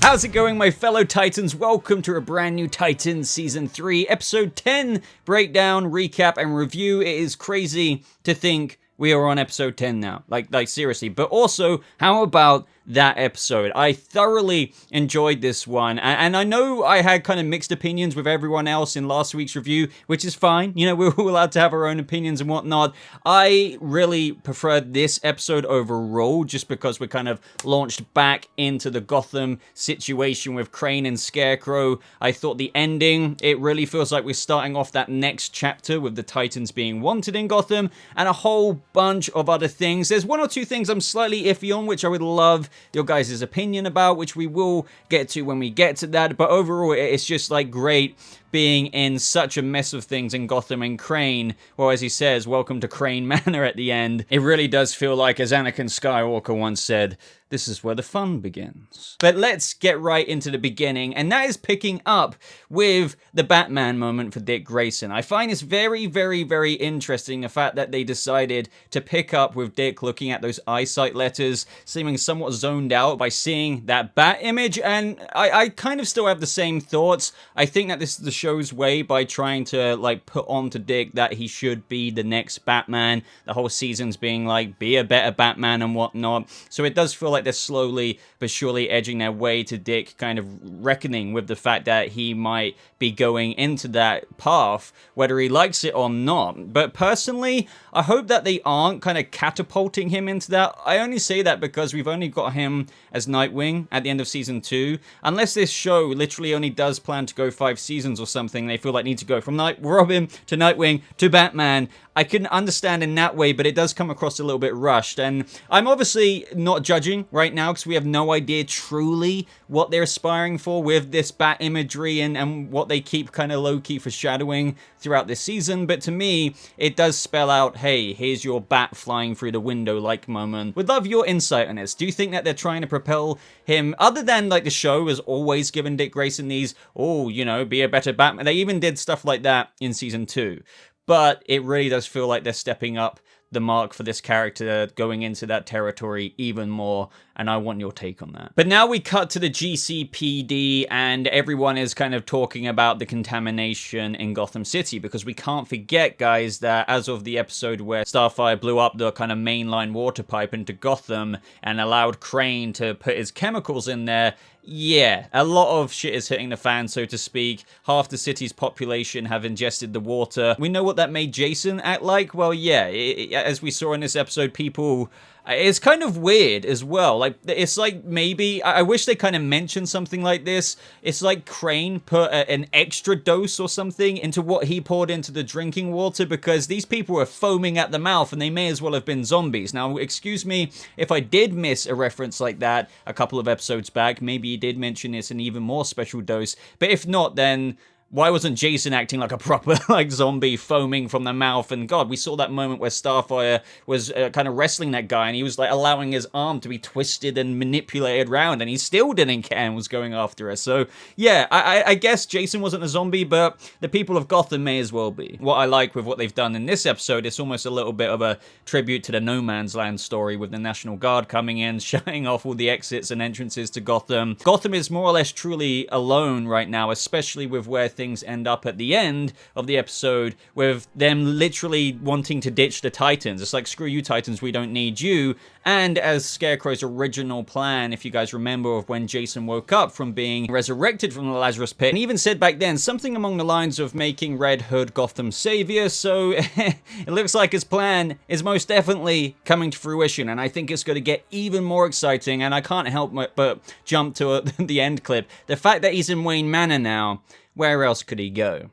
How's it going, my fellow Titans? Welcome to a brand new Titans Season 3, Episode 10 breakdown, recap, and review. It is crazy to think we are on Episode 10 now. Like seriously. But also, how about that episode? I thoroughly enjoyed this one, and I know I had kind of mixed opinions with everyone else in last week's review, which is fine. You know, we're all allowed to have our own opinions and whatnot. I really preferred this episode overall, just because we're kind of launched back into the Gotham situation with Crane and Scarecrow. I thought the ending, it really feels like we're starting off that next chapter with the Titans being wanted in Gotham, and a whole bunch of other things. There's one or two things I'm slightly iffy on, which I would love your guys' opinion about, which we will get to when we get to that. But overall, it's just like great being in such a mess of things in Gotham, and Crane, well, as he says, welcome to Crane Manor at the end. It really does feel like, as Anakin Skywalker once said, this is where the fun begins. But let's get right into the beginning, and that is picking up with the Batman moment for Dick Grayson. I find this very, very, very interesting, the fact that they decided to pick up with Dick looking at those eyesight letters, seeming somewhat zoned out by seeing that bat image, and I kind of still have the same thoughts. I think that this is the show's way by trying to, like, put on to Dick that he should be the next Batman. The whole season's being like, be a better Batman and whatnot. So it does feel like they're slowly but surely edging their way to Dick kind of reckoning with the fact that he might be going into that path, whether he likes it or not. But personally, I hope that they aren't kind of catapulting him into that. I only say that because we've only got him as Nightwing at the end of Season 2. Unless this show literally only does plan to go 5 seasons or something, they feel like need to go from Robin to Nightwing to Batman. I can understand in that way, but it does come across a little bit rushed. And I'm obviously not judging right now because we have no idea truly what they're aspiring for with this bat imagery and what they keep kind of low-key foreshadowing throughout this season. But to me, it does spell out, hey, here's your bat flying through the window-like moment. Would love your insight on this. Do you think that they're trying to propel him, other than like the show has always given Dick Grayson these, oh, you know, be a better Batman. They even did stuff like that in Season 2. But it really does feel like they're stepping up the mark for this character, going into that territory even more, and I want your take on that. But now we cut to the GCPD, and everyone is kind of talking about the contamination in Gotham City, because we can't forget, guys, that as of the episode where Starfire blew up the kind of mainline water pipe into Gotham and allowed Crane to put his chemicals in there, yeah, a lot of shit is hitting the fan, so to speak. Half the city's population have ingested the water. We know what that made Jason act like. Well, yeah, as we saw in this episode, people... It's kind of weird as well. Like, it's like maybe... I wish they kind of mentioned something like this. It's like Crane put an extra dose or something into what he poured into the drinking water, because these people were foaming at the mouth and they may as well have been zombies. Now, excuse me if I did miss a reference like that a couple of episodes back. Maybe he did mention this in even more special dose. But if not, then... why wasn't Jason acting like a proper, like, zombie foaming from the mouth? And God, we saw that moment where Starfire was kind of wrestling that guy, and he was, like, allowing his arm to be twisted and manipulated around, and he still didn't care and was going after her. So, yeah, I guess Jason wasn't a zombie, but the people of Gotham may as well be. What I like with what they've done in this episode, it's almost a little bit of a tribute to the No Man's Land story with the National Guard coming in, shutting off all the exits and entrances to Gotham. Gotham is more or less truly alone right now, especially with where things end up at the end of the episode, with them literally wanting to ditch the Titans. It's like, screw you Titans, we don't need you. And as Scarecrow's original plan, if you guys remember, of when Jason woke up from being resurrected from the Lazarus pit, and even said back then something along the lines of making Red Hood Gotham's savior. So it looks like his plan is most definitely coming to fruition, and I think it's going to get even more exciting. And I can't help but jump to the end clip. The fact that he's in Wayne Manor now, where else could he go?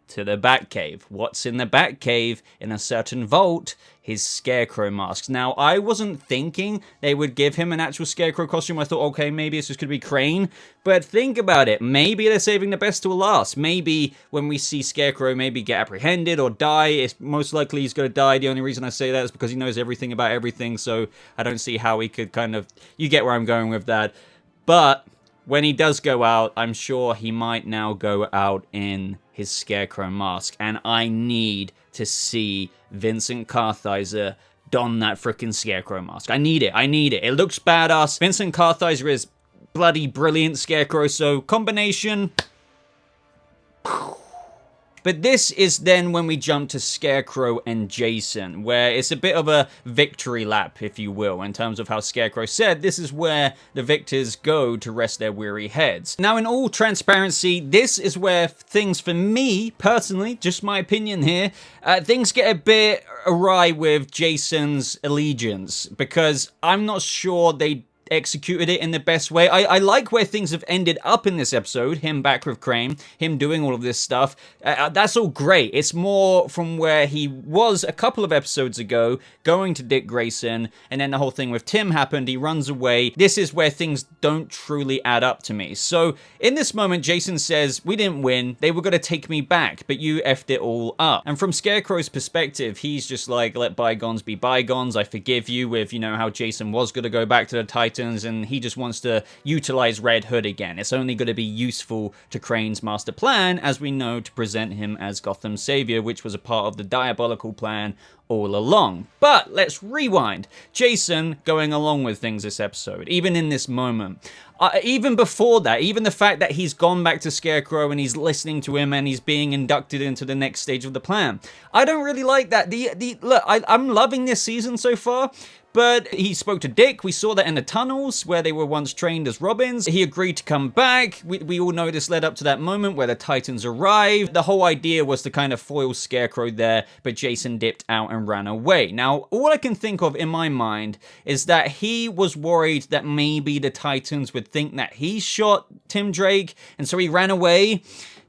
To the Batcave. What's in the Batcave? In a certain vault, his Scarecrow masks. Now, I wasn't thinking they would give him an actual Scarecrow costume. I thought, okay, maybe it's just going to be Crane. But think about it. Maybe they're saving the best till last. Maybe when we see Scarecrow maybe get apprehended or die, it's most likely he's going to die. The only reason I say that is because he knows everything about everything. So I don't see how he could kind of... You get where I'm going with that. But... when he does go out, I'm sure he might now go out in his Scarecrow mask. And I need to see Vincent Kartheiser don that freaking Scarecrow mask. I need it. It looks badass. Vincent Kartheiser is bloody brilliant Scarecrow, so combination. But this is then when we jump to Scarecrow and Jason, where it's a bit of a victory lap, if you will, in terms of how Scarecrow said this is where the victors go to rest their weary heads. Now, in all transparency, this is where things, for me, personally, just my opinion here, things get a bit awry with Jason's allegiance, because I'm not sure they executed it in the best way. I like where things have ended up in this episode, him back with Crane, him doing all of this stuff. That's all great. It's more from where he was a couple of episodes ago, going to Dick Grayson, and then the whole thing with Tim happened, he runs away. This is where things don't truly add up to me. So in this moment, Jason says, we didn't win, they were going to take me back, but you effed it all up. And from Scarecrow's perspective, he's just like, let bygones be bygones, I forgive you, with, you know, how Jason was going to go back to the Titans, and he just wants to utilize Red Hood again. It's only going to be useful to Crane's master plan, as we know, to present him as Gotham's savior, which was a part of the diabolical plan all along. But let's rewind. Jason going along with things this episode, even in this moment. Even before that, even the fact that he's gone back to Scarecrow and he's listening to him and he's being inducted into the next stage of the plan. I don't really like that. Look, I'm loving this season so far. But he spoke to Dick. We saw that in the tunnels where they were once trained as Robins. He agreed to come back. We all know this led up to that moment where the Titans arrived. The whole idea was to kind of foil Scarecrow there, but Jason dipped out and ran away. Now, all I can think of in my mind is that he was worried that maybe the Titans would think that he shot Tim Drake, and so he ran away.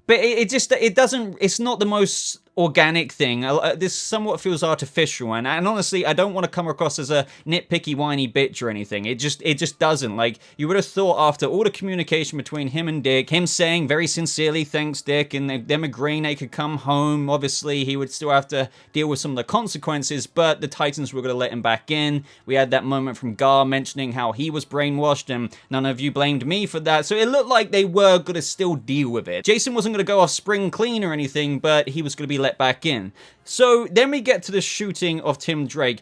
But it's not the most organic thing. This somewhat feels artificial, and honestly, I don't want to come across as a nitpicky, whiny bitch or anything. It just doesn't. Like, you would have thought after all the communication between him and Dick, him saying very sincerely, thanks, Dick, and them agreeing they could come home, obviously, he would still have to deal with some of the consequences, but the Titans were going to let him back in. We had that moment from Gar mentioning how he was brainwashed, and none of you blamed me for that, so it looked like they were going to still deal with it. Jason wasn't going to go off spring clean or anything, but he was going to be let back in. So then we get to the shooting of Tim Drake.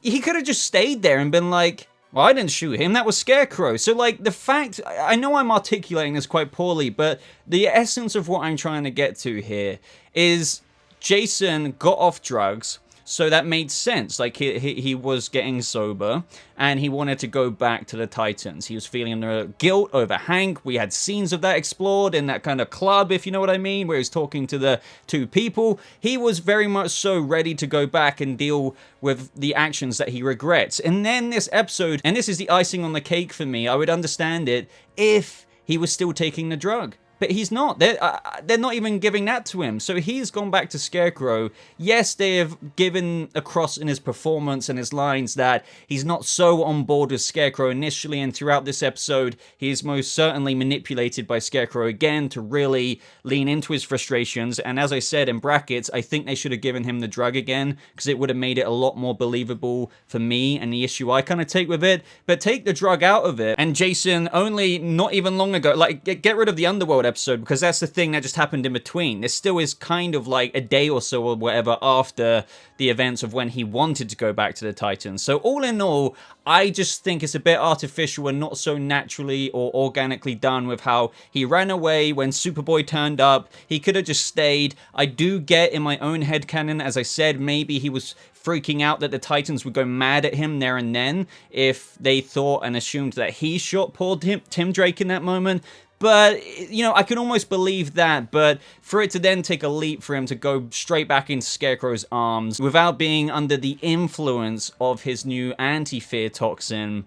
He could have just stayed there and been like, well, I didn't shoot him, that was Scarecrow. So, like, the fact, I know I'm articulating this quite poorly, but the essence of what I'm trying to get to here is Jason got off drugs, so that made sense. Like, he was getting sober, and he wanted to go back to the Titans. He was feeling the guilt over Hank. We had scenes of that explored in that kind of club, if you know what I mean, where he's talking to the two people. He was very much so ready to go back and deal with the actions that he regrets. And then this episode, and this is the icing on the cake for me, I would understand it if he was still taking the drug. But he's not. They're not even giving that to him. So he's gone back to Scarecrow. Yes, they have given across in his performance and his lines that he's not so on board with Scarecrow initially, and throughout this episode, he is most certainly manipulated by Scarecrow again to really lean into his frustrations. And as I said in brackets, I think they should have given him the drug again, because it would have made it a lot more believable for me and the issue I kind of take with it. But take the drug out of it, and Jason only not even long ago, like, get rid of the Underworld episode, because that's the thing that just happened in between. This still is kind of like a day or so or whatever after the events of when he wanted to go back to the Titans. So all in all, I just think it's a bit artificial and not so naturally or organically done with how he ran away when Superboy turned up. He could have just stayed. I do get in my own headcanon, as I said, maybe he was freaking out that the Titans would go mad at him there and then if they thought and assumed that he shot poor Tim Drake in that moment. But, you know, I can almost believe that, but for it to then take a leap for him to go straight back into Scarecrow's arms without being under the influence of his new anti-fear toxin,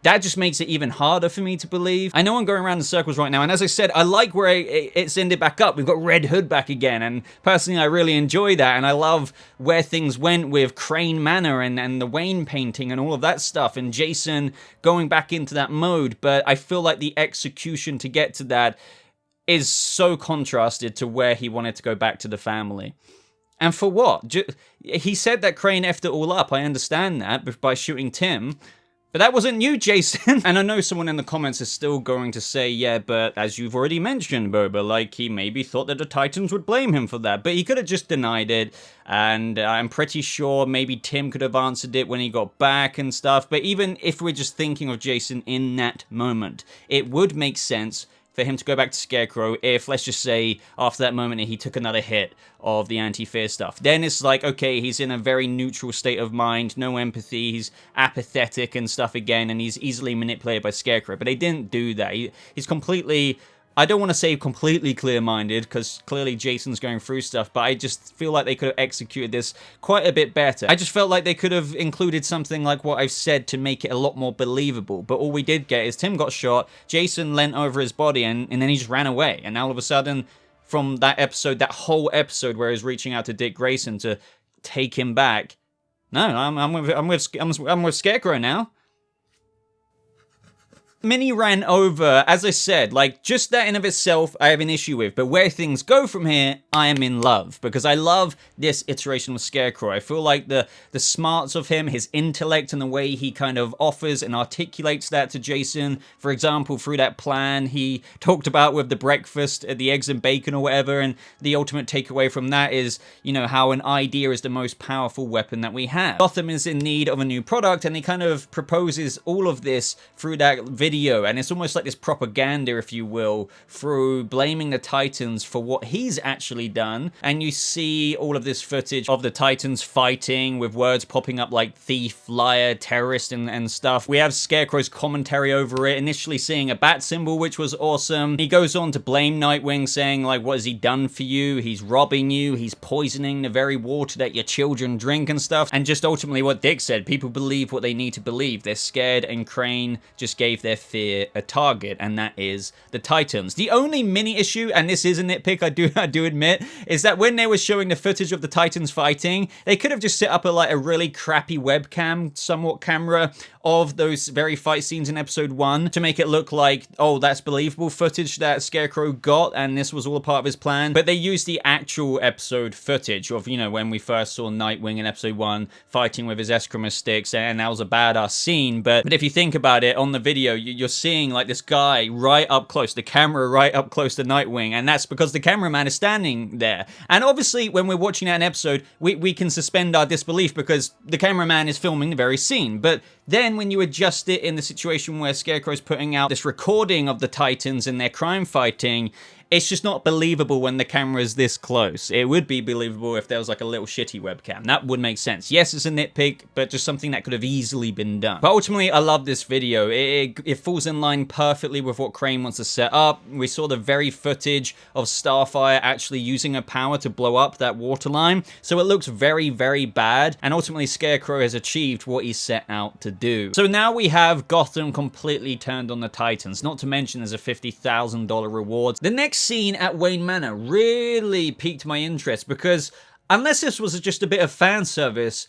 that just makes it even harder for me to believe. I know I'm going around in circles right now, and as I said, I like where it's ended back up. We've got Red Hood back again, and personally, I really enjoy that, and I love where things went with Crane Manor and the Wayne painting and all of that stuff, and Jason going back into that mode, but I feel like the execution to get to that is so contrasted to where he wanted to go back to the family. And for what? He said that Crane effed it all up, I understand that, by shooting Tim. But that wasn't you, Jason. And I know someone in the comments is still going to say, yeah, but as you've already mentioned, Boba, like, he maybe thought that the Titans would blame him for that. But he could have just denied it. And I'm pretty sure maybe Tim could have answered it when he got back and stuff. But even if we're just thinking of Jason in that moment, it would make sense for him to go back to Scarecrow if, let's just say, after that moment he took another hit of the anti-fear stuff. Then it's like, okay, he's in a very neutral state of mind, no empathy, he's apathetic and stuff again, and he's easily manipulated by Scarecrow. But they didn't do that. He's completely... I don't want to say completely clear-minded, because clearly Jason's going through stuff, but I just feel like they could have executed this quite a bit better. I just felt like they could have included something like what I've said to make it a lot more believable, but all we did get is Tim got shot, Jason leant over his body, and then he just ran away, and now all of a sudden, from that episode, that whole episode where he's reaching out to Dick Grayson to take him back, no, I'm with Scarecrow now. Minnie ran over, as I said, like, just that in of itself, I have an issue with. But where things go from here, I am in love. Because I love this iteration of Scarecrow. I feel like the smarts of him, his intellect, and the way he kind of offers and articulates that to Jason. For example, through that plan he talked about with the breakfast, the eggs and bacon or whatever. And the ultimate takeaway from that is, you know, how an idea is the most powerful weapon that we have. Gotham is in need of a new product, and he kind of proposes all of this through that video. And it's almost like this propaganda, if you will, through blaming the Titans for what he's actually done. And you see all of this footage of the Titans fighting with words popping up like thief, liar, terrorist, and stuff. We have Scarecrow's commentary over it, initially seeing a bat symbol, which was awesome. He goes on to blame Nightwing, saying, like, what has he done for you? He's robbing you. He's poisoning the very water that your children drink and stuff. And just ultimately what Dick said, people believe what they need to believe. They're scared, and Crane just gave their fear a target, and that is the Titans. The only mini issue, and this is a nitpick, I do admit, is that when they were showing the footage of the Titans fighting, they could have just set up a really crappy webcam, somewhat camera, of those very fight scenes in episode 1 to make it look like, oh, that's believable footage that Scarecrow got, and this was all a part of his plan. But they used the actual episode footage of, you know, when we first saw Nightwing in episode 1 fighting with his Eskrima sticks, and that was a badass scene. But if you think about it, on the video, you're seeing like this guy right up close, the camera right up close to Nightwing, and that's because the cameraman is standing there. And obviously, when we're watching that episode, we can suspend our disbelief because the cameraman is filming the very scene. But then when you adjust it in the situation where Scarecrow's putting out this recording of the Titans and their crime fighting, it's just not believable when the camera is this close. It would be believable if there was like a little shitty webcam. That would make sense. Yes, it's a nitpick, but just something that could have easily been done. But ultimately, I love this video. It falls in line perfectly with what Crane wants to set up. We saw the very footage of Starfire actually using her power to blow up that waterline. So it looks very, very bad. And ultimately, Scarecrow has achieved what he set out to do. So now we have Gotham completely turned on the Titans. Not to mention there's a $50,000 reward. The next scene at Wayne Manor really piqued my interest because unless this was just a bit of fan service,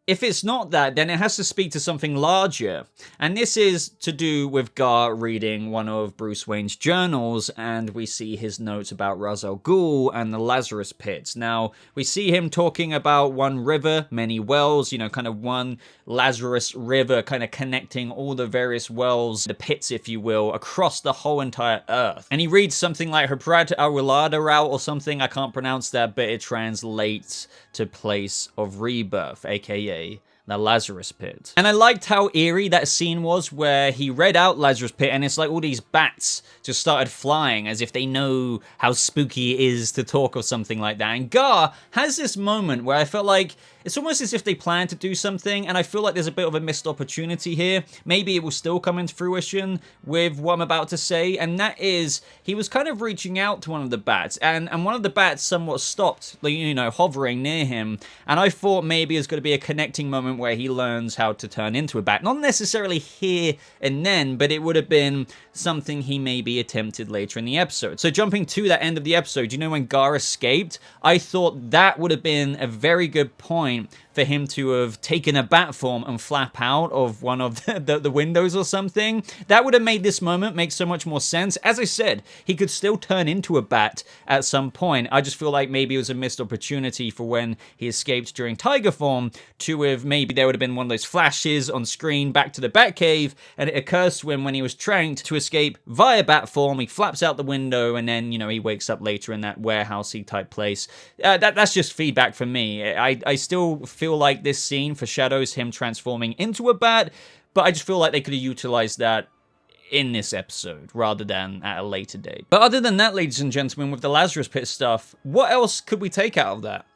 if it's not that, then it has to speak to something larger. And this is to do with Gar reading one of Bruce Wayne's journals, and we see his notes about Ra's al Ghul and the Lazarus pits. Now, we see him talking about one river, many wells, you know, kind of one Lazarus river, kind of connecting all the various wells, the pits, if you will, across the whole entire earth. And he reads something like Hebrat al-Wilada route or something, I can't pronounce that, but it translates to place of rebirth, aka the Lazarus pit. And I liked how eerie that scene was where he read out Lazarus pit and it's like all these bats just started flying as if they know how spooky it is to talk or something like that. And Gar has this moment where I felt like it's almost as if they plan to do something, and I feel like there's a bit of a missed opportunity here. Maybe it will still come into fruition with what I'm about to say, and that is, he was kind of reaching out to one of the bats, and one of the bats somewhat stopped, you know, hovering near him, and I thought maybe it's going to be a connecting moment where he learns how to turn into a bat. Not necessarily here and then, but it would have been something he maybe attempted later in the episode. So jumping to that end of the episode, you know, when Gar escaped, I thought that would have been a very good point point for him to have taken a bat form and flap out of one of the windows or something. That would have made this moment make so much more sense. As I said, he could still turn into a bat at some point. I just feel like maybe it was a missed opportunity for when he escaped during Tiger form to have, maybe there would have been one of those flashes on screen back to the Batcave, and it occurs to him when he was trying to escape via bat form. He flaps out the window, and then, he wakes up later in that warehousey type place. That's just feedback from me. I still feel like this scene foreshadows him transforming into a bat, but I just feel like they could have utilized that in this episode rather than at a later date. But other than that, ladies and gentlemen, with the Lazarus Pit stuff, what else could we take out of that?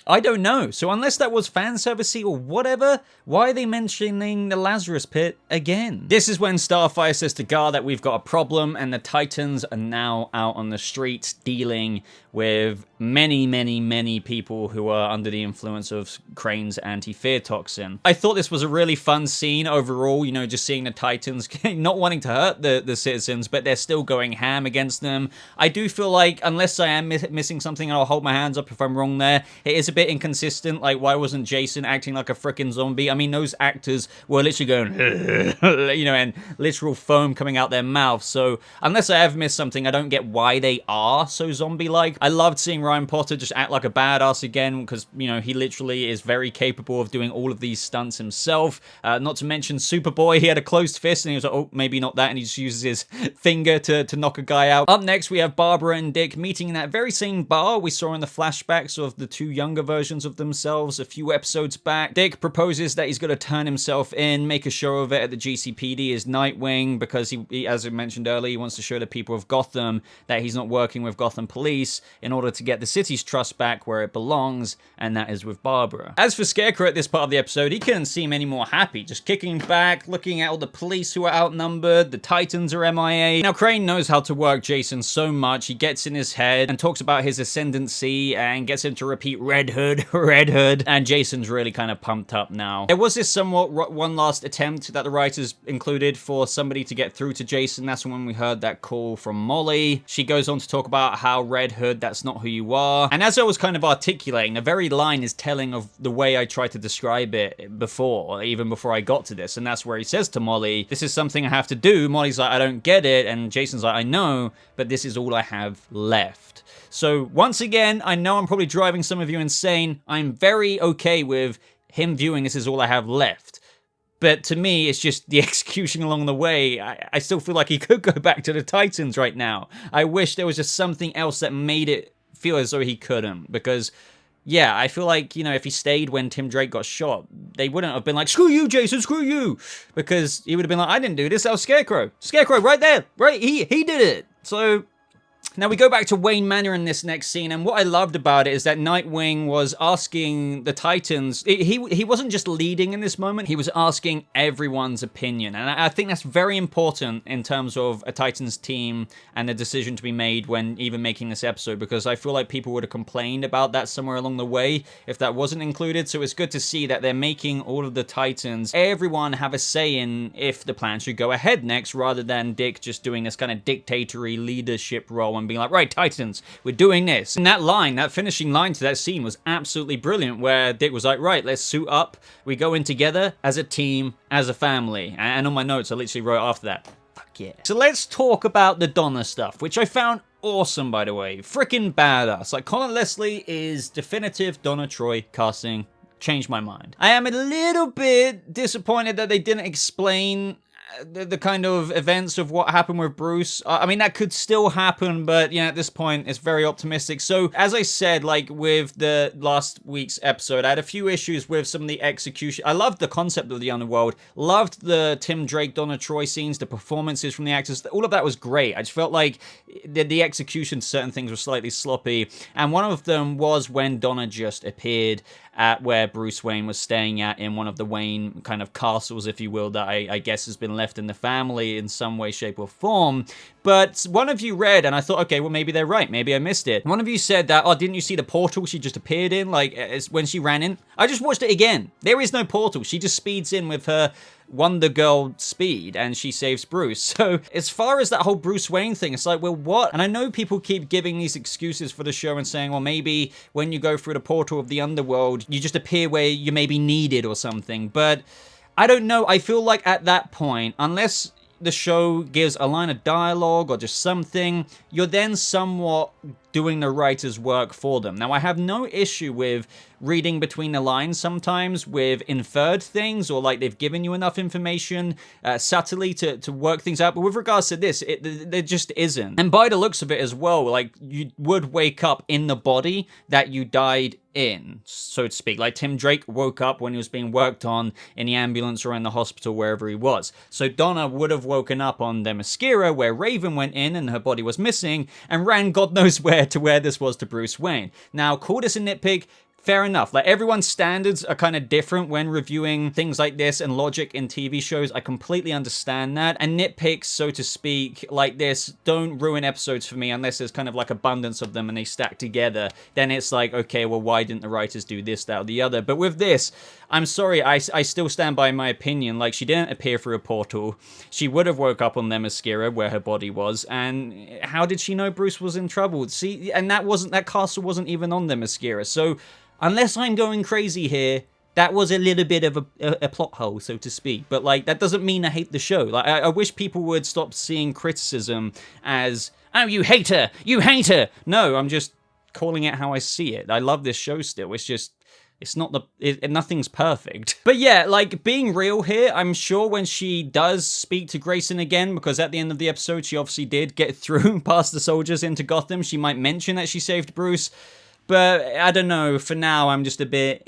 I don't know. So unless that was fan servicey or whatever, why are they mentioning the Lazarus Pit again? This is when Starfire says to Gar that we've got a problem, and the Titans are now out on the streets dealing with many people who are under the influence of Crane's anti-fear toxin. I thought this was a really fun scene overall, just seeing the Titans not wanting to hurt the citizens, but they're still going ham against them. I do feel like, unless I am missing something, and I'll hold my hands up if I'm wrong there, it is a bit inconsistent. Like, why wasn't Jason acting like a freaking zombie? I mean, those actors were literally going, and literal foam coming out their mouth. So unless I have missed something, I don't get why they are so zombie-like. I loved seeing Ryan Potter just act like a badass again, because, he literally is very capable of doing all of these stunts himself. Not to mention Superboy, he had a closed fist, and he was like, oh, maybe not that, and he just uses his finger to knock a guy out. Up next, we have Barbara and Dick meeting in that very same bar we saw in the flashbacks of the two younger versions of themselves a few episodes back. Dick proposes that he's going to turn himself in, make a show of it at the GCPD as Nightwing, because he, as I mentioned earlier, he wants to show the people of Gotham that he's not working with Gotham Police in order to get the city's trust back where it belongs, and that is with Barbara. As for Scarecrow at this part of the episode, he couldn't seem any more happy, just kicking back, looking at all the police who are outnumbered, the Titans are MIA. Now, Crane knows how to work Jason so much, he gets in his head and talks about his ascendancy and gets him to repeat Red Hood, Red Hood, and Jason's really kind of pumped up now. There was this somewhat one last attempt that the writers included for somebody to get through to Jason. That's when we heard that call from Molly. She goes on to talk about how Red Hood, that's not who you are. And as I was kind of articulating, the very line is telling of the way I tried to describe it before, even before I got to this. And that's where he says to Molly, this is something I have to do. Molly's like, I don't get it. And Jason's like, I know, but this is all I have left. So once again, I know I'm probably driving some of you insane. I'm very okay with him viewing this as all I have left. But to me, it's just the execution along the way. I still feel like he could go back to the Titans right now. I wish there was just something else that made it feel as though he couldn't. Because, yeah, I feel like, if he stayed when Tim Drake got shot, they wouldn't have been like, screw you, Jason, screw you. Because he would have been like, I didn't do this, that was Scarecrow. Scarecrow, right there, right? He did it. So now we go back to Wayne Manor in this next scene, and what I loved about it is that Nightwing was asking the Titans, he wasn't just leading in this moment, he was asking everyone's opinion, and I think that's very important in terms of a Titans team and the decision to be made when even making this episode, because I feel like people would have complained about that somewhere along the way if that wasn't included. So it's good to see that they're making all of the Titans, everyone have a say in if the plan should go ahead next, rather than Dick just doing this kind of dictatory leadership role and being like, right, Titans, we're doing this. And that line, that finishing line to that scene was absolutely brilliant, where Dick was like, right, let's suit up. We go in together as a team, as a family. And on my notes, I literally wrote after that, fuck yeah. So let's talk about the Donna stuff, which I found awesome, by the way. Freaking badass. Like, Colin Leslie is definitive Donna Troy casting. Changed my mind. I am a little bit disappointed that they didn't explain the kind of events of what happened with Bruce. I mean, that could still happen, but at this point, it's very optimistic. So, as I said, like with the last week's episode, I had a few issues with some of the execution. I loved the concept of the underworld, loved the Tim Drake, Donna Troy scenes, the performances from the actors, all of that was great. I just felt like the execution to certain things was slightly sloppy, and one of them was when Donna just appeared at where Bruce Wayne was staying at in one of the Wayne kind of castles, if you will, that I guess has been been left in the family in some way, shape, or form. But one of you read, and I thought, okay, well, maybe they're right. Maybe I missed it. One of you said that, oh, didn't you see the portal she just appeared in? Like, when she ran in? I just watched it again. There is no portal. She just speeds in with her Wonder Girl speed, and she saves Bruce. So, as far as that whole Bruce Wayne thing, it's like, well, what? And I know people keep giving these excuses for the show and saying, well, maybe when you go through the portal of the underworld, you just appear where you may be needed or something. But I don't know. I feel like at that point, unless the show gives a line of dialogue or just something, you're then somewhat doing the writer's work for them. Now, I have no issue with reading between the lines sometimes with inferred things, or like they've given you enough information subtly to work things out. But with regards to this, there just isn't. And by the looks of it as well, like you would wake up in the body that you died in, so to speak. Like Tim Drake woke up when he was being worked on in the ambulance or in the hospital, wherever he was. So Donna would have woken up on Themyscira, where Raven went in and her body was missing, and ran God knows where to where this was to Bruce Wayne. Now, call this a nitpick. Fair enough. Like, everyone's standards are kind of different when reviewing things like this and logic in TV shows. I completely understand that. And nitpicks, so to speak, like this, don't ruin episodes for me unless there's kind of like abundance of them and they stack together. Then it's like, okay, well, why didn't the writers do this, that, or the other? But with this, I'm sorry, I still stand by my opinion. Like, she didn't appear through a portal. She would have woke up on Themyscira, where her body was. And how did she know Bruce was in trouble? See, and that castle wasn't even on Themyscira. So, unless I'm going crazy here, that was a little bit of a plot hole, so to speak. But, like, that doesn't mean I hate the show. Like, I wish people would stop seeing criticism as, oh, you hate her! You hate her! No, I'm just calling it how I see it. I love this show still. It's just, it's not nothing's perfect. But yeah, like, being real here, I'm sure when she does speak to Grayson again, because at the end of the episode, she obviously did get through past the soldiers into Gotham, she might mention that she saved Bruce. But I don't know, for now I'm just a bit,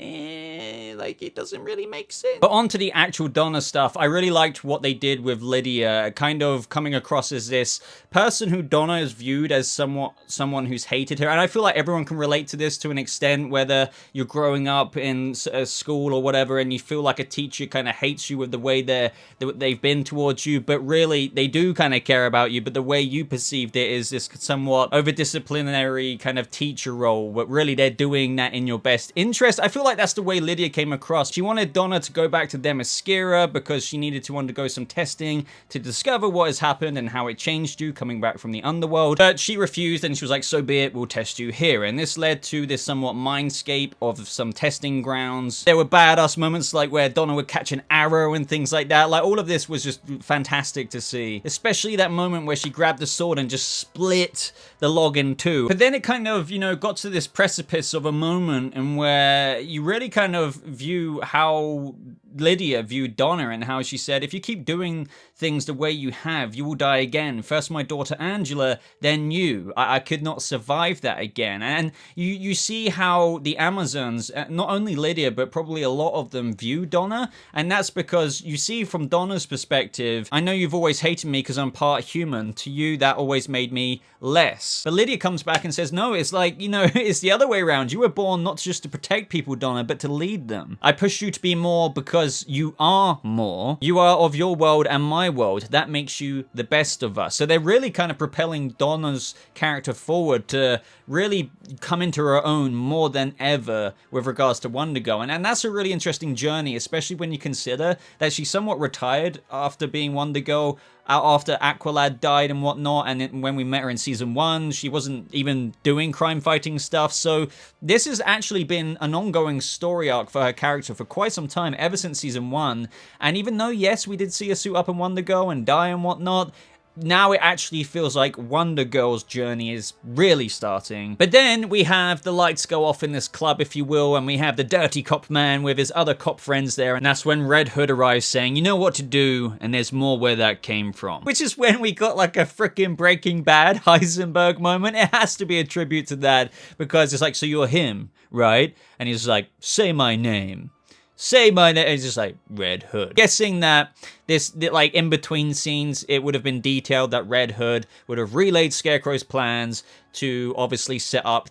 like it doesn't really make sense. But on to the actual Donna stuff, I really liked what they did with Lydia, kind of coming across as this person who Donna is viewed as someone who's hated her. And I feel like everyone can relate to this to an extent, whether you're growing up in a school or whatever and you feel like a teacher kind of hates you with the way they've been towards you, but really they do kind of care about you, but the way you perceived it is this somewhat over-disciplinary kind of teacher role, but really they're doing that in your best interest. I feel like that's the way Lydia came across. She wanted Donna to go back to Themyscira because she needed to undergo some testing to discover what has happened and how it changed you coming back from the underworld. But she refused and she was like, so be it, we'll test you here. And this led to this somewhat mindscape of some testing grounds. There were badass moments like where Donna would catch an arrow and things like that. Like, all of this was just fantastic to see. Especially that moment where she grabbed the sword and just split the log in two. But then it kind of, you know, got to this precipice of a moment and where you really kind of view how Lydia viewed Donna and how she said, if you keep doing things the way you have, you will die again. First my daughter Angela, then you. I could not survive that again. And you see how the Amazons, not only Lydia, but probably a lot of them view Donna. And that's because you see from Donna's perspective, I know you've always hated me because I'm part human. To you, that always made me less. But Lydia comes back and says, no, it's like, you know, it's the other way around. You were born not just to protect people, Donna, but to lead them. I pushed you to be more because you are more. You are of your world and my world. That makes you the best of us. So they're really kind of propelling Donna's character forward to really come into her own more than ever with regards to Wonder Girl. And that's a really interesting journey, especially when you consider that she's somewhat retired after being Wonder Girl, after Aqualad died and whatnot, and when we met her in season 1, she wasn't even doing crime-fighting stuff, so this has actually been an ongoing story arc for her character for quite some time, ever since season 1, and even though, yes, we did see her suit up in Wonder Girl and die and whatnot, now it actually feels like Wonder Girl's journey is really starting. But then we have the lights go off in this club, if you will, and we have the dirty cop man with his other cop friends there, and that's when Red Hood arrives saying, you know what to do, and there's more where that came from. Which is when we got like a freaking Breaking Bad Heisenberg moment. It has to be a tribute to that, because it's like, so you're him, right? And he's like, say my name. Say my name. It's just like Red Hood. Guessing that like in between scenes, it would have been detailed that Red Hood would have relayed Scarecrow's plans to obviously set up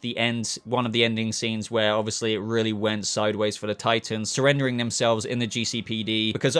one of the ending scenes where obviously it really went sideways for the Titans, surrendering themselves in the GCPD, because,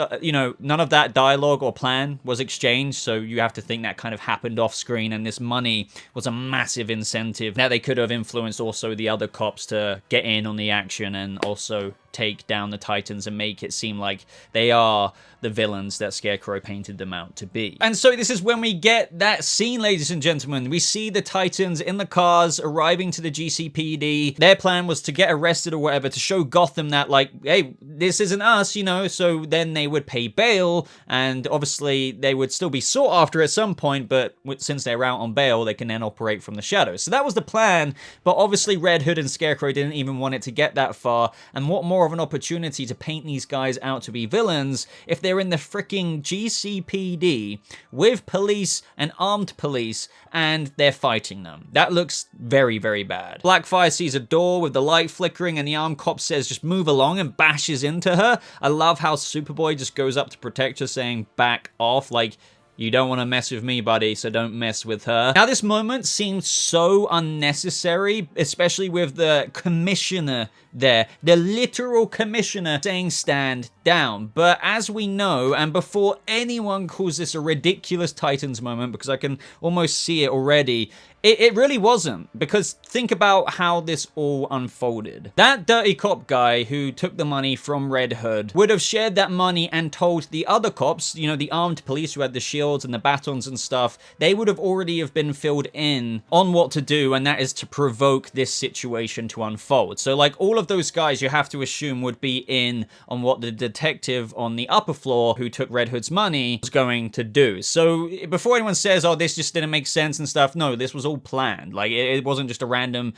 none of that dialogue or plan was exchanged, so you have to think that kind of happened off screen, and this money was a massive incentive that they could have influenced also the other cops to get in on the action and also take down the Titans and make it seem like they are the villains that Scarecrow painted them out to be. And so this is when we get that scene, ladies and gentlemen. We see the Titans in the cars arriving to the GCPD. Their plan was to get arrested or whatever, to show Gotham that, like, hey, this isn't us, so then they would pay bail, and obviously they would still be sought after at some point, but since they're out on bail, they can then operate from the shadows. So that was the plan, but obviously Red Hood and Scarecrow didn't even want it to get that far, and what more of an opportunity to paint these guys out to be villains if they're in the freaking GCPD with police and armed police and they're fighting them. That looks very, very bad. Blackfire sees a door with the light flickering and the armed cop says just move along and bashes into her. I love how Superboy just goes up to protect her, saying back off, like, you don't want to mess with me, buddy, so don't mess with her. Now, this moment seems so unnecessary, especially with the commissioner there. The literal commissioner saying stand down. But as we know, and before anyone calls this a ridiculous Titans moment, because I can almost see it already, it really wasn't, because think about how this all unfolded. That dirty cop guy who took the money from Red Hood would have shared that money and told the other cops, the armed police who had the shields and the batons and stuff, they would have already have been filled in on what to do, and that is to provoke this situation to unfold. So like all of those guys you have to assume would be in on what the detective on the upper floor who took Red Hood's money was going to do. So before anyone says, oh, this just didn't make sense and stuff, no, this was all planned. Like it wasn't just a random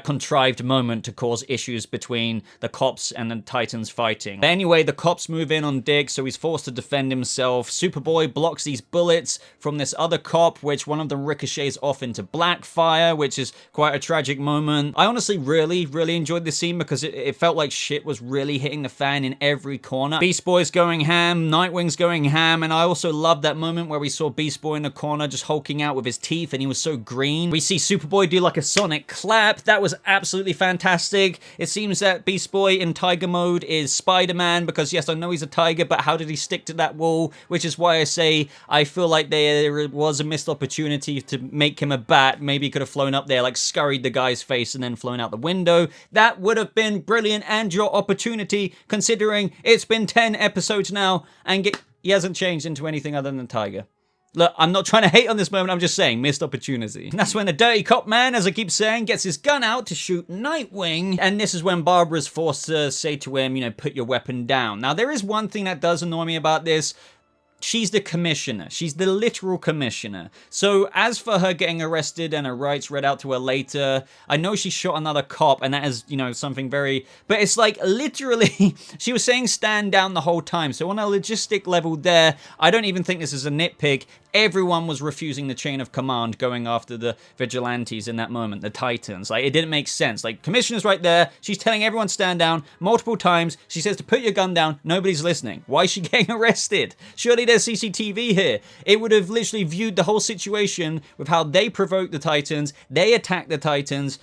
contrived moment to cause issues between the cops and the Titans fighting. But anyway, the cops move in on Dick, so he's forced to defend himself. Superboy blocks these bullets from this other cop, which one of them ricochets off into Blackfire, which is quite a tragic moment. I honestly really, really enjoyed this scene because it felt like shit was really hitting the fan in every corner. Beast Boy's going ham, Nightwing's going ham, and I also loved that moment where we saw Beast Boy in the corner just hulking out with his teeth, and he was so green. We see Superboy do like a sonic clap. That was absolutely fantastic. It seems that Beast Boy in tiger mode is Spider-Man, because yes, I know he's a tiger, but how did he stick to that wall? Which is why I say I feel like there was a missed opportunity to make him a bat. Maybe he could have flown up there, like scurried the guy's face and then flown out the window. That would have been brilliant and your opportunity, considering it's been 10 episodes now and he hasn't changed into anything other than tiger. Look, I'm not trying to hate on this moment, I'm just saying, missed opportunity. And that's when the dirty cop man, as I keep saying, gets his gun out to shoot Nightwing. And this is when Barbara's forced to say to him, put your weapon down. Now, there is one thing that does annoy me about this. She's the commissioner. She's the literal commissioner. So as for her getting arrested and her rights read out to her later, I know she shot another cop and that is, something very... But it's like literally, she was saying stand down the whole time. So on a logistic level there, I don't even think this is a nitpick. Everyone was refusing the chain of command going after the vigilantes in that moment, the Titans. Like, it didn't make sense. Like, Commissioner's right there. She's telling everyone stand down multiple times. She says to put your gun down. Nobody's listening. Why is she getting arrested? Surely there's CCTV here. It would have literally viewed the whole situation with how they provoked the Titans. They attacked the Titans.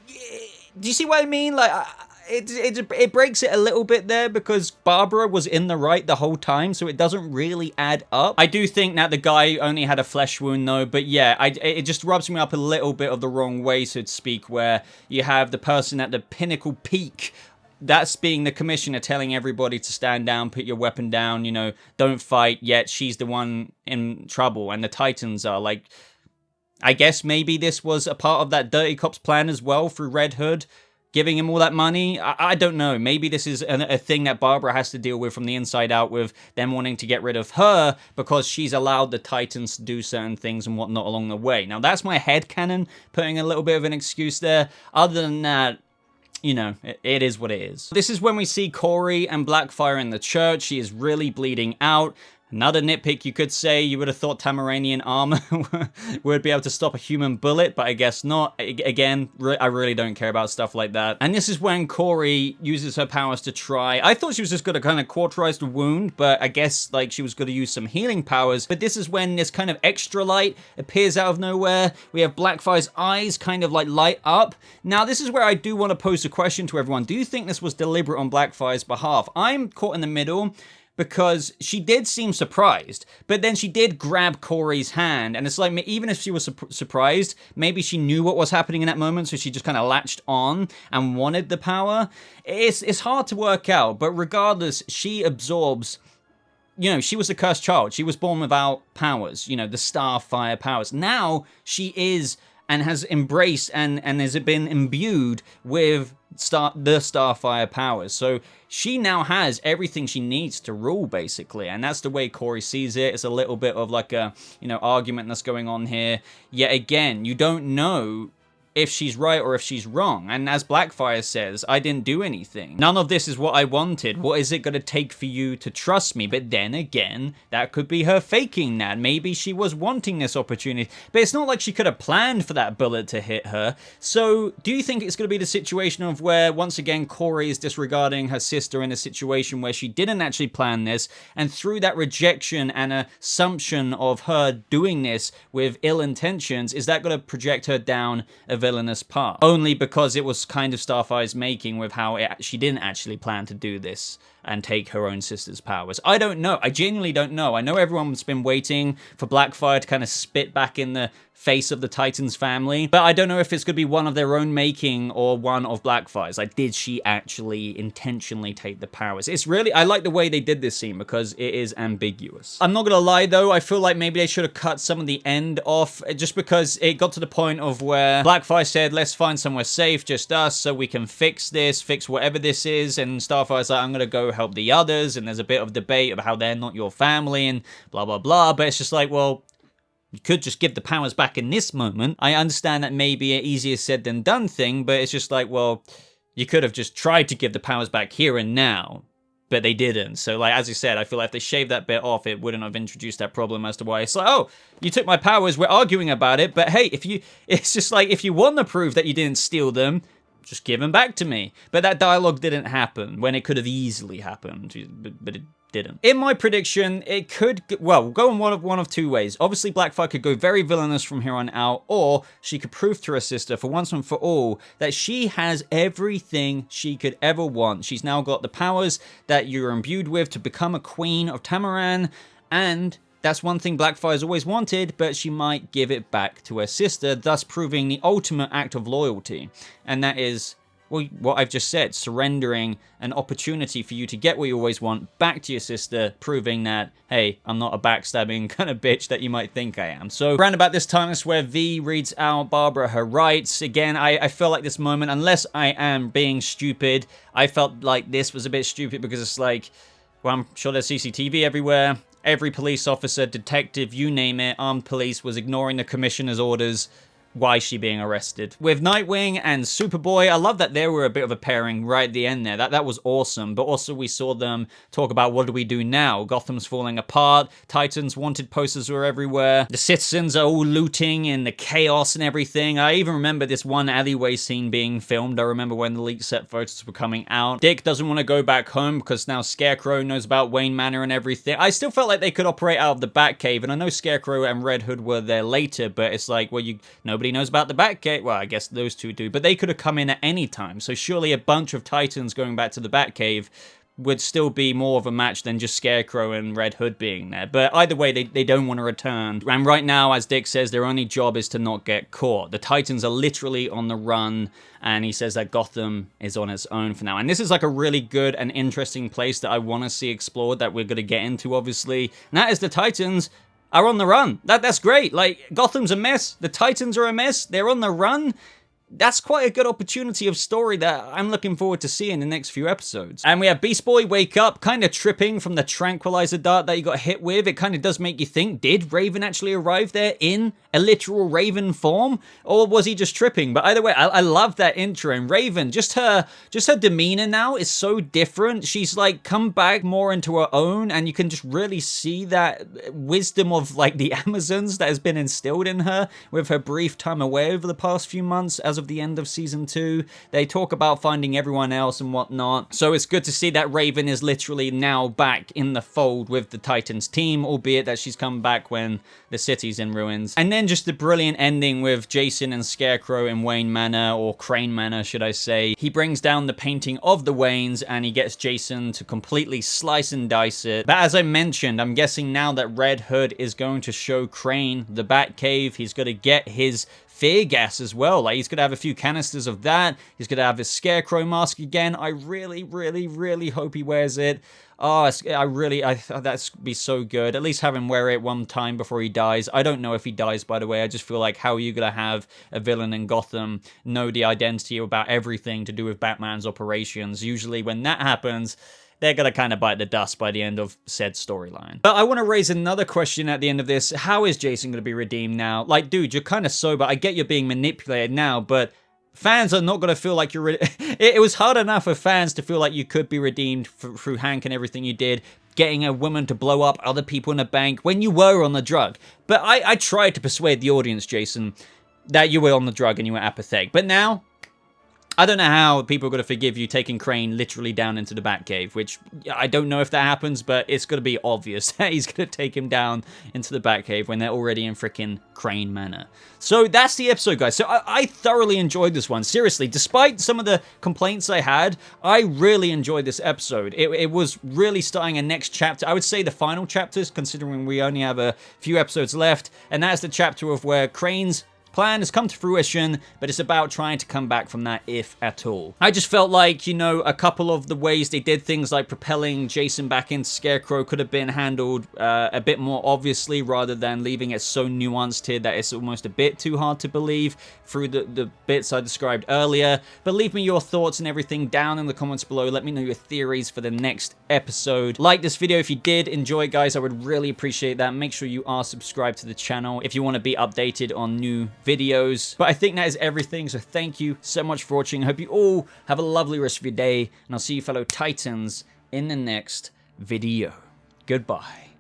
Do you see what I mean? Like, it breaks it a little bit there because Barbara was in the right the whole time, so it doesn't really add up. I do think that the guy only had a flesh wound though, but yeah, it just rubs me up a little bit of the wrong way, so to speak, where you have the person at the pinnacle peak, that's being the commissioner telling everybody to stand down, put your weapon down, don't fight, yet she's the one in trouble, and the Titans are like... I guess maybe this was a part of that Dirty Cops plan as well through Red Hood, giving him all that money. I don't know. Maybe this is a thing that Barbara has to deal with from the inside out, with them wanting to get rid of her because she's allowed the Titans to do certain things and whatnot along the way. Now, that's my headcanon, putting a little bit of an excuse there. Other than that, it is what it is. This is when we see Corey and Blackfire in the church. She is really bleeding out. Another nitpick you could say, you would have thought Tamaranian armor would be able to stop a human bullet, but I guess not. Again, I really don't care about stuff like that. And this is when Corey uses her powers to try. I thought she was just going to kind of cauterize the wound, but I guess like she was going to use some healing powers. But this is when this kind of extra light appears out of nowhere. We have Blackfire's eyes kind of like light up. Now, this is where I do want to pose a question to everyone. Do you think this was deliberate on Blackfire's behalf? I'm caught in the middle, because she did seem surprised, but then she did grab Corey's hand, and it's like, even if she was surprised, maybe she knew what was happening in that moment, so she just kind of latched on and wanted the power. It's hard to work out, but regardless, she absorbs, you know, she was a cursed child. She was born without powers, you know, the Starfire powers. Now she is and has embraced and has been imbued with the Starfire powers. So she now has everything she needs to rule, basically. And that's the way Corey sees it. It's a little bit of like a, you know, argument that's going on here. Yet again, you don't know if she's right or if she's wrong. And as Blackfire says, I didn't do anything. None of this is what I wanted. What is it going to take for you to trust me? But then again, that could be her faking that. Maybe she was wanting this opportunity. But it's not like she could have planned for that bullet to hit her. So do you think it's going to be the situation of where, once again, Corey is disregarding her sister in a situation where she didn't actually plan this, and through that rejection and assumption of her doing this with ill intentions, is that going to project her down a villainous path, only because it was kind of Starfire's making with how she didn't actually plan to do this and take her own sister's powers? I don't know. I genuinely don't know. I know everyone's been waiting for Blackfire to kind of spit back in the face of the Titans family, but I don't know if it's going to be one of their own making or one of Blackfire's. Like, did she actually intentionally take the powers? It's really, I like the way they did this scene because it is ambiguous. I'm not going to lie though, I feel like maybe they should have cut some of the end off, just because it got to the point of where Blackfire said, let's find somewhere safe, just us, so we can fix whatever this is, and Starfire's like, I'm going to go help the others, and there's a bit of debate about how they're not your family and blah, blah, blah, but it's just like, well, you could just give the powers back in this moment. I understand that may be an easier said than done thing, but it's just like, well, you could have just tried to give the powers back here and now, but they didn't. So, like, as I said, I feel like if they shaved that bit off, it wouldn't have introduced that problem as to why it's like, oh, you took my powers, we're arguing about it, but hey, it's just like, if you want to prove that you didn't steal them, just give them back to me. But that dialogue didn't happen when it could have easily happened, but it didn't. In my prediction, it could, well, go in one of two ways. Obviously, Blackfire could go very villainous from here on out, or she could prove to her sister for once and for all that she has everything she could ever want. She's now got the powers that you're imbued with to become a queen of Tamaran, and that's one thing Blackfire's always wanted, but she might give it back to her sister, thus proving the ultimate act of loyalty. And that is, well, what I've just said, surrendering an opportunity for you to get what you always want back to your sister, proving that, hey, I'm not a backstabbing kind of bitch that you might think I am. So around about this time is where V reads out Barbara her rights. Again, I feel like this moment, unless I am being stupid, I felt like this was a bit stupid because it's like, well, I'm sure there's CCTV everywhere. Every police officer, detective, you name it, armed police was ignoring the commissioner's orders. Why is she being arrested? With Nightwing and Superboy, I love that they were a bit of a pairing right at the end there. That was awesome. But also we saw them talk about, what do we do now? Gotham's falling apart. Titans wanted posters were everywhere. The citizens are all looting and the chaos and everything. I even remember this one alleyway scene being filmed. I remember when the leaked set photos were coming out. Dick doesn't want to go back home because now Scarecrow knows about Wayne Manor and everything. I still felt like they could operate out of the Batcave. And I know Scarecrow and Red Hood were there later, but it's like, well, nobody knows about the Batcave. Well, I guess those two do, but they could have come in at any time. So surely a bunch of Titans going back to the Batcave would still be more of a match than just Scarecrow and Red Hood being there. But either way, they don't want to return. And right now, as Dick says, their only job is to not get caught. The Titans are literally on the run, and he says that Gotham is on its own for now. And this is like a really good and interesting place that I want to see explored, that we're going to get into, obviously. And that is the Titans are on the run. That's great. Like, Gotham's a mess. The Titans are a mess. They're on the run. that's quite a good opportunity of story that I'm looking forward to seeing in the next few episodes. And we have Beast Boy wake up, kind of tripping from the tranquilizer dart that he got hit with. It kind of does make you think, did Raven actually arrive there in a literal Raven form? Or was he just tripping? But either way, I love that intro. And Raven, just her demeanor now is so different. She's like come back more into her own, and you can just really see that wisdom of like the Amazons that has been instilled in her with her brief time away over the past few months as of the end of season 2. They talk about finding everyone else and whatnot. So it's good to see that Raven is literally now back in the fold with the Titans team, albeit that she's come back when the city's in ruins. And then just the brilliant ending with Jason and Scarecrow in Wayne Manor, or Crane Manor, should I say. He brings down the painting of the Waynes and he gets Jason to completely slice and dice it. But as I mentioned, I'm guessing now that Red Hood is going to show Crane the Batcave. He's going to get his fear gas as well. Like, he's gonna have a few canisters of that. He's gonna have his Scarecrow mask again. I really, really, really hope he wears it. Oh, that'd be so good. At least have him wear it one time before he dies. I don't know if he dies, by the way. I just feel like, how are you gonna have a villain in Gotham know the identity about everything to do with Batman's operations? Usually when that happens, they're going to kind of bite the dust by the end of said storyline. But I want to raise another question at the end of this. How is Jason going to be redeemed now? Like, dude, you're kind of sober. I get you're being manipulated now, but fans are not going to feel like you're... It was hard enough for fans to feel like you could be redeemed through Hank and everything you did, getting a woman to blow up other people in a bank when you were on the drug. But I tried to persuade the audience, Jason, that you were on the drug and you were apathetic. But now, I don't know how people are going to forgive you taking Crane literally down into the Batcave, which I don't know if that happens, but it's going to be obvious that he's going to take him down into the Batcave when they're already in freaking Crane Manor. So that's the episode, guys. So I thoroughly enjoyed this one. Seriously, despite some of the complaints I had, I really enjoyed this episode. It was really starting a next chapter. I would say the final chapters, considering we only have a few episodes left, and that's the chapter of where Crane's plan has come to fruition, but it's about trying to come back from that, if at all. I just felt like, you know, a couple of the ways they did things, like propelling Jason back into Scarecrow, could have been handled a bit more obviously, rather than leaving it so nuanced here that it's almost a bit too hard to believe through the bits I described earlier. But leave me your thoughts and everything down in the comments below. Let me know your theories for the next episode. Like this video if you did enjoy it, guys. I would really appreciate that. Make sure you are subscribed to the channel if you want to be updated on new videos. But I think that is everything, so thank you so much for watching. I hope you all have a lovely rest of your day, and I'll see you fellow Titans in the next video. Goodbye.